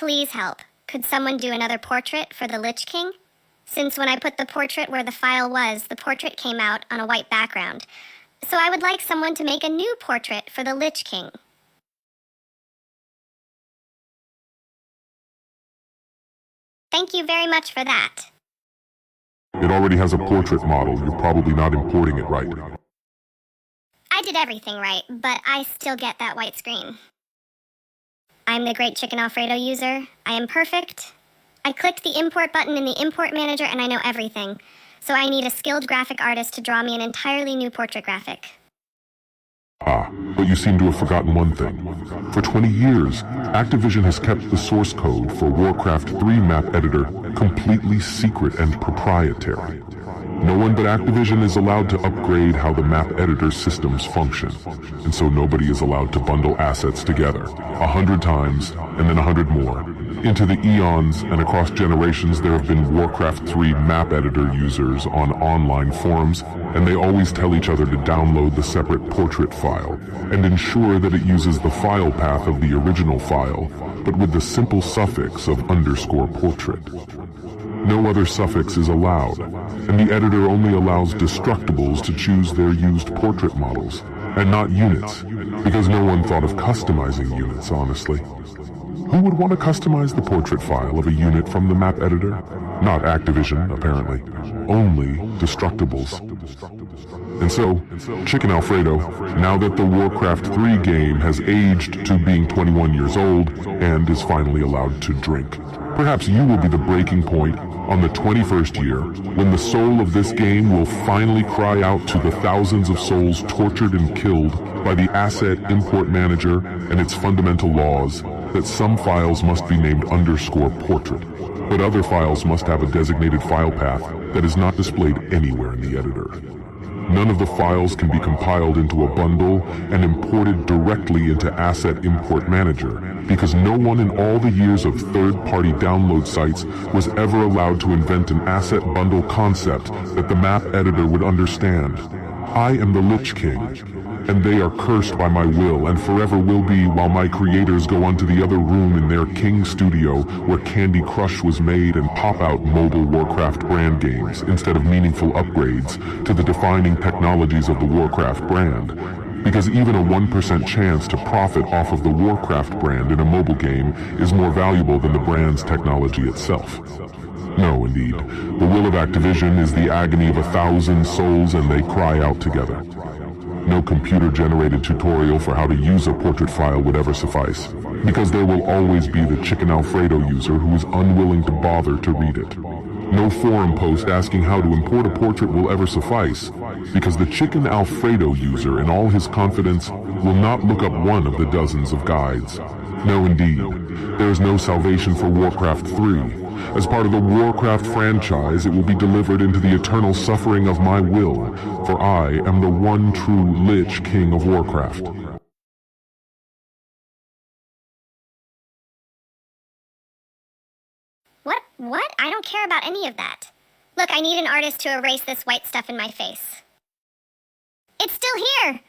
Please help. Could someone do another portrait for the Lich King? Since when I put the portrait where the file was, the portrait came out on a white background. So I would like someone to make a new portrait for the Lich King. Thank you very much for that. It already has a portrait model. You're probably not importing it right. I did everything right, but I still get that white screen. I'm the great Chicken Alfredo user. I am perfect. I clicked the import button in the import manager and I know everything. So I need a skilled graphic artist to draw me an entirely new portrait graphic. Ah, but you seem to have forgotten one thing. For 20 years, Activision has kept the source code for Warcraft 3 map editor completely secret and proprietary. No one but Activision is allowed to upgrade how the map editor systems function, and so nobody is allowed to bundle assets together 100 times and then 100 more. Into the eons and across generations, there have been Warcraft 3 map editor users on online forums, and they always tell each other to download the separate portrait file and ensure that it uses the file path of the original file, but with the simple suffix of _portrait. No other suffix is allowed, and the editor only allows destructibles to choose their used portrait models, and not units, because no one thought of customizing units, honestly. Who would want to customize the portrait file of a unit from the map editor? Not Activision, apparently. Only destructibles. And so, Chicken Alfredo, now that the Warcraft 3 game has aged to being 21 years old and is finally allowed to drink, perhaps you will be the breaking point on the 21st year when the soul of this game will finally cry out to the thousands of souls tortured and killed by the asset import manager and its fundamental laws that some files must be named _portrait, but other files must have a designated file path that is not displayed anywhere in the editor. None of the files can be compiled into a bundle and imported directly into Asset Import Manager, because no one in all the years of third-party download sites was ever allowed to invent an asset bundle concept that the map editor would understand. I am the Lich King, and they are cursed by my will and forever will be while my creators go onto the other room in their King studio where Candy Crush was made and pop out mobile Warcraft brand games instead of meaningful upgrades to the defining technologies of the Warcraft brand. Because even a 1% chance to profit off of the Warcraft brand in a mobile game is more valuable than the brand's technology itself. No, indeed. The will of Activision is the agony of 1,000 souls and they cry out together. No computer-generated tutorial for how to use a portrait file would ever suffice, because there will always be the Chicken Alfredo user who is unwilling to bother to read it. No forum post asking how to import a portrait will ever suffice, because the Chicken Alfredo user in all his confidence will not look up one of the dozens of guides. No, indeed. There is no salvation for Warcraft 3. As part of the Warcraft franchise, it will be delivered into the eternal suffering of my will, for I am the one true Lich King of Warcraft. What? I don't care about any of that. Look, I need an artist to erase this white stuff in my face. It's still here!